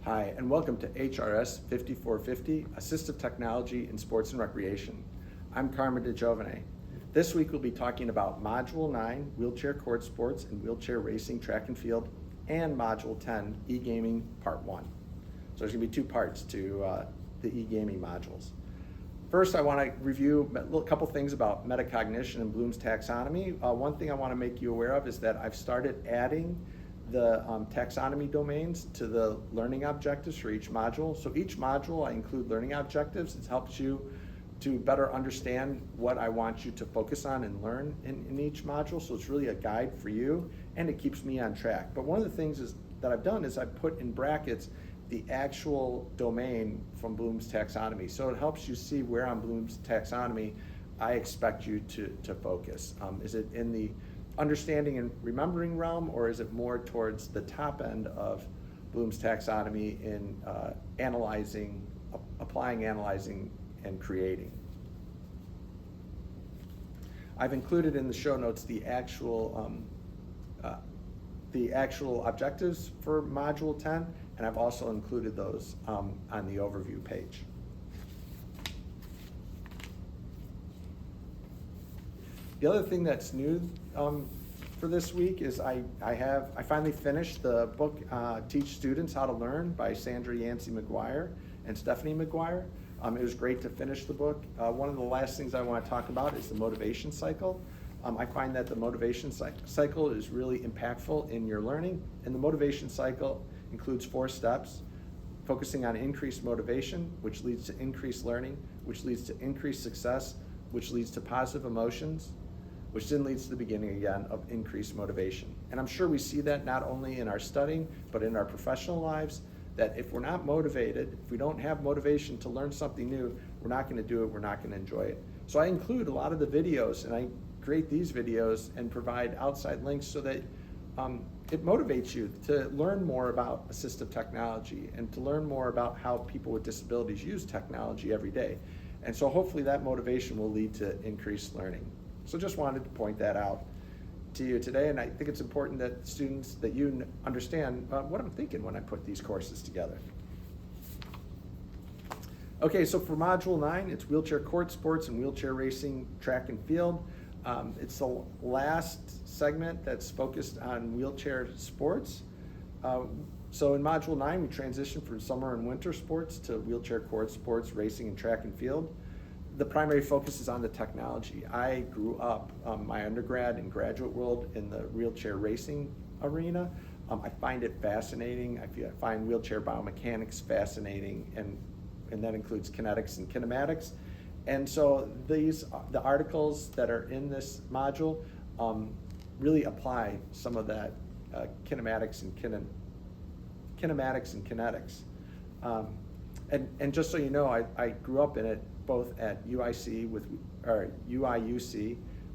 Hi, and welcome to HRS 5450, Assistive Technology in Sports and Recreation. I'm Carmen DeGiovane. This week we'll be talking about Module 9, Wheelchair Court Sports and Wheelchair Racing, Track and Field, and Module 10, E-Gaming, Part 1. So there's going to be two parts to the E-Gaming modules. First, I want to review a couple things about metacognition and Bloom's taxonomy. One thing I want to make you aware of is that I've started adding the taxonomy domains to the learning objectives for each module. So each module I include learning objectives. It helps you to better understand what I want you to focus on and learn in each module. So it's really a guide for you, and it keeps me on track. But one of the things that I've done is I put in brackets the actual domain from Bloom's taxonomy. So it helps you see where on Bloom's taxonomy I expect you to focus. Is it in the understanding and remembering realm, or is it more towards the top end of Bloom's taxonomy in applying, analyzing, and creating? I've included in the show notes the actual objectives for Module 10, and I've also included those on the overview page. The other thing that's new for this week is I finally finished the book Teach Students How to Learn by Sandra Yancey McGuire and Stephanie McGuire. It was great to finish the book. One of the last things I want to talk about is the motivation cycle. I find that the motivation cycle is really impactful in your learning, and the motivation cycle includes 4 steps: focusing on increased motivation, which leads to increased learning, which leads to increased success, which leads to positive emotions, which then leads to the beginning again of increased motivation. And I'm sure we see that not only in our studying, but in our professional lives, that if we're not motivated, if we don't have motivation to learn something new, we're not going to do it, we're not going to enjoy it. So I include a lot of the videos, and I create these videos and provide outside links so that it motivates you to learn more about assistive technology and to learn more about how people with disabilities use technology every day. And so hopefully that motivation will lead to increased learning. So just wanted to point that out to you today, and I think it's important that students, that you understand what I'm thinking when I put these courses together. Okay, so for Module 9, it's Wheelchair Court Sports and Wheelchair Racing, Track and Field. It's the last segment that's focused on wheelchair sports. So in Module 9, we transition from summer and winter sports to wheelchair court sports, racing, and track and field. The primary focus is on the technology. I grew up my undergrad and graduate world in the wheelchair racing arena. I find it fascinating. I find wheelchair biomechanics fascinating, and that includes kinetics and kinematics. And so the articles that are in this module really apply some of that kinematics and kinetics. And just so you know, I grew up in it both at UIUC,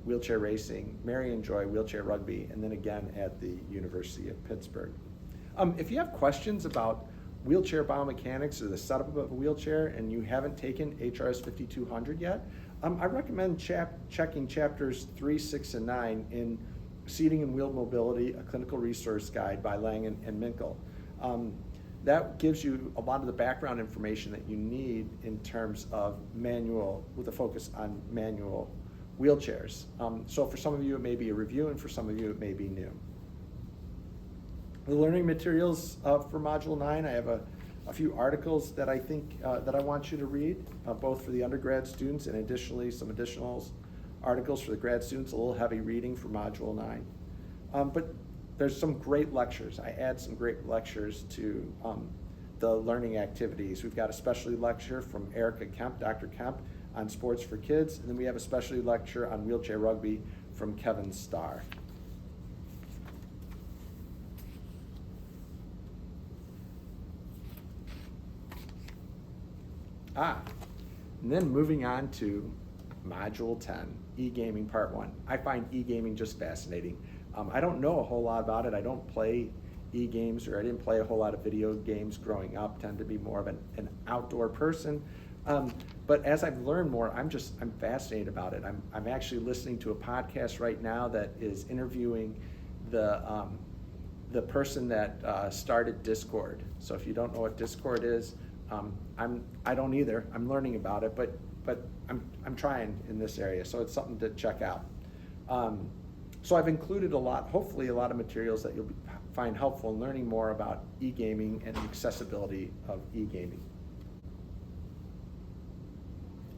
wheelchair racing, Mary and Joy, wheelchair rugby, and then again at the University of Pittsburgh. If you have questions about wheelchair biomechanics or the setup of a wheelchair and you haven't taken HRS 5200 yet, I recommend checking chapters 3, 6, and 9 in Seating and Wheel Mobility, a Clinical Resource Guide by Lang and Minkel. That gives you a lot of the background information that you need in terms of manual, with a focus on manual wheelchairs. So for some of you it may be a review, and for some of you it may be new. The learning materials for Module 9, I have a few articles that I think that I want you to read, both for the undergrad students and additionally some additional articles for the grad students, a little heavy reading for Module 9. But there's some great lectures. I add some great lectures to the learning activities. We've got a specialty lecture from Erica Kemp, Dr. Kemp, on sports for kids, and then we have a specialty lecture on wheelchair rugby from Kevin Starr. And then moving on to Module 10, E-Gaming Part 1. I find e-gaming just fascinating. I don't know a whole lot about it. I don't play e-games, or I didn't play a whole lot of video games growing up, tend to be more of an outdoor person. But as I've learned more, I'm fascinated about it. I'm actually listening to a podcast right now that is interviewing the the person that started Discord. So if you don't know what Discord is, I don't either. I'm learning about it, but I'm trying in this area, so it's something to check out. So I've included hopefully a lot of materials that you'll find helpful in learning more about e-gaming and the accessibility of e-gaming.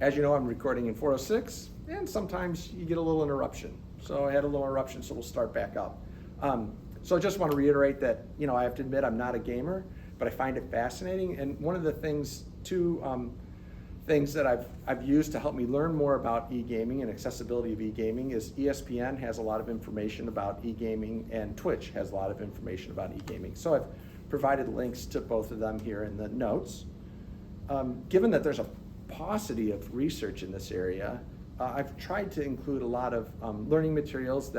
As you know, I'm recording in 406, and sometimes you get a little interruption. So I had a little interruption, so we'll start back up. So I just want to reiterate that, I have to admit I'm not a gamer, but I find it fascinating. And one of the things that I've used to help me learn more about e-gaming and accessibility of e-gaming is ESPN has a lot of information about e-gaming, and Twitch has a lot of information about e-gaming. So I've provided links to both of them here in the notes. Given that there's a paucity of research in this area, I've tried to include a lot of learning materials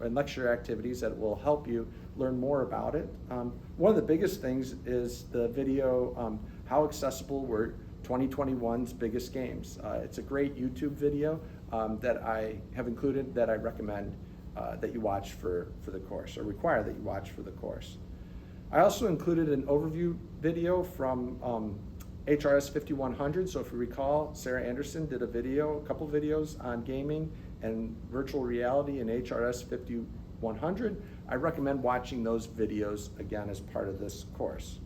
and lecture activities that will help you learn more about it. One of the biggest things is the video, How Accessible Were 2021's Biggest Games. It's a great YouTube video that I have included that I recommend that you watch for the course, or require that you watch for the course. I also included an overview video from HRS 5100. So if you recall, Sarah Anderson did a couple videos on gaming and virtual reality in HRS 5100. I recommend watching those videos again as part of this course.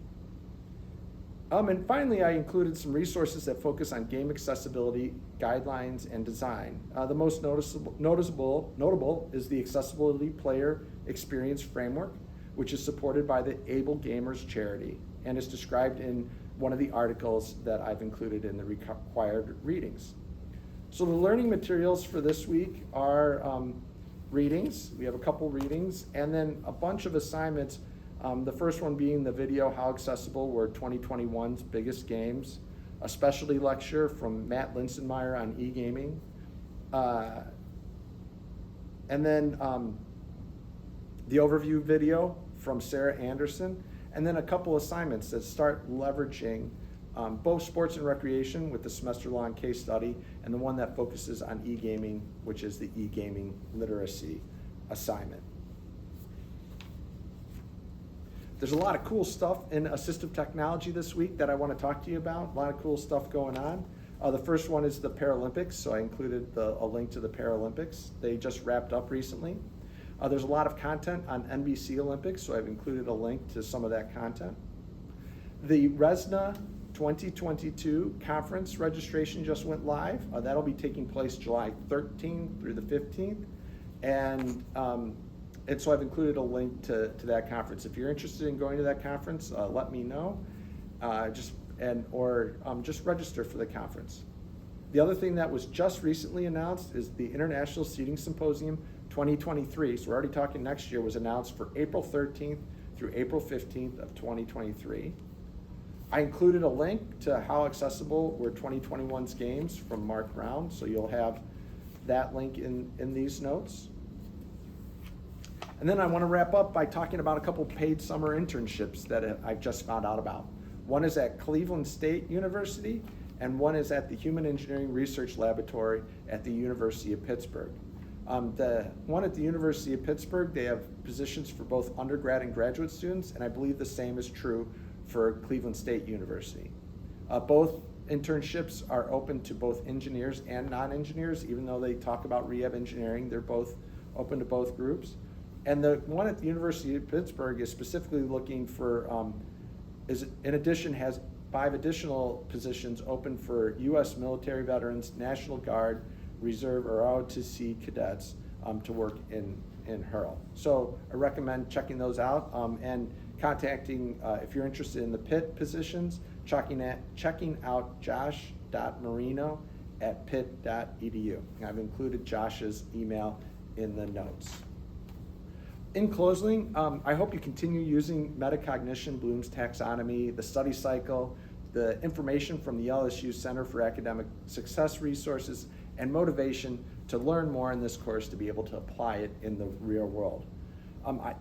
And finally, I included some resources that focus on game accessibility, guidelines, and design. The most notable is the Accessibility Player Experience Framework, which is supported by the Able Gamers charity and is described in one of the articles that I've included in the required readings. So the learning materials for this week are readings. We have a couple readings, and then a bunch of assignments. The first one being the video, How Accessible Were 2021's Biggest Games, a specialty lecture from Matt Linsenmeyer on e-gaming, and then the overview video from Sarah Anderson, and then a couple assignments that start leveraging both sports and recreation with the semester-long case study, and the one that focuses on e-gaming, which is the e-gaming literacy assignment. There's a lot of cool stuff in assistive technology this week that I want to talk to you about. A lot of cool stuff going on. The first one is the Paralympics, so I included a link to the Paralympics. They just wrapped up recently. There's a lot of content on NBC Olympics, so I've included a link to some of that content. The RESNA 2022 conference registration just went live. That'll be taking place July 13th through the 15th. And so I've included a link to that conference. If you're interested in going to that conference, let me know, just register for the conference. The other thing that was just recently announced is the International Seating Symposium 2023. So we're already talking next year, was announced for April 13th through April 15th of 2023. I included a link to How Accessible Were 2021's Games from Mark Brown, so you'll have that link in these notes. And then I want to wrap up by talking about a couple paid summer internships that I've just found out about. One is at Cleveland State University, and one is at the Human Engineering Research Laboratory at the University of Pittsburgh. The one at the University of Pittsburgh, they have positions for both undergrad and graduate students, and I believe the same is true for Cleveland State University. Both internships are open to both engineers and non-engineers, even though they talk about rehab engineering, they're both open to both groups. And the one at the University of Pittsburgh is specifically looking for, in addition, has 5 additional positions open for U.S. military veterans, National Guard, Reserve, or ROTC cadets to work in Hurl. So I recommend checking those out and contacting, if you're interested in the Pitt positions, checking out josh.marino@pitt.edu. I've included Josh's email in the notes. In closing, I hope you continue using Metacognition, Bloom's taxonomy, the study cycle, the information from the LSU Center for Academic Success resources, and motivation to learn more in this course to be able to apply it in the real world.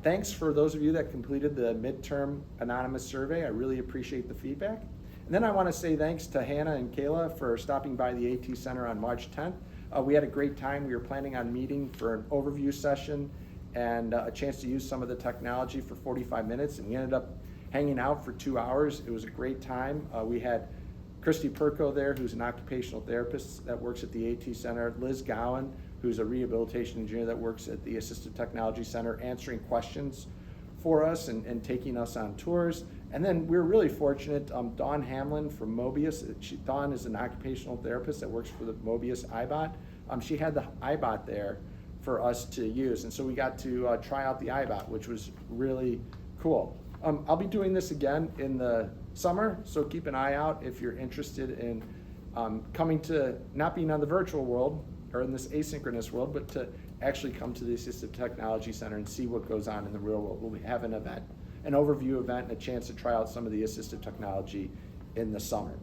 Thanks for those of you that completed the midterm anonymous survey. I really appreciate the feedback. And then I want to say thanks to Hannah and Kayla for stopping by the AT Center on March 10th. We had a great time. We were planning on meeting for an overview session and a chance to use some of the technology for 45 minutes, and we ended up hanging out for 2 hours. It was a great time. We had Christy Perko there, who's an occupational therapist that works at the AT Center, Liz Gowan, who's a rehabilitation engineer that works at the Assistive Technology Center, answering questions for us and taking us on tours. And then we're really fortunate, Dawn Hamlin from Mobius. Dawn is an occupational therapist that works for the Mobius Ibot. She had the Ibot there for us to use, and so we got to try out the Ibot, which was really cool. I'll be doing this again in the summer, so keep an eye out if you're interested in coming to, not being on the virtual world or in this asynchronous world, but to actually come to the Assistive Technology Center and see what goes on in the real world. We'll have an event, an overview event, and a chance to try out some of the assistive technology in the summer.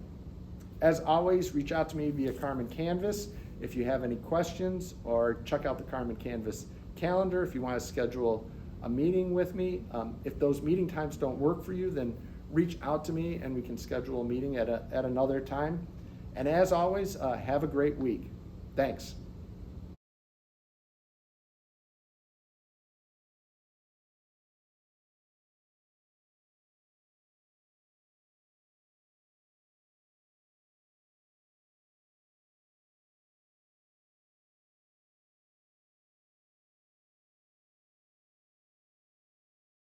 As always, reach out to me via Carmen Canvas if you have any questions, or check out the Carmen Canvas calendar if you want to schedule a meeting with me. If those meeting times don't work for you, then reach out to me and we can schedule a meeting at another time. And as always, have a great week. Thanks.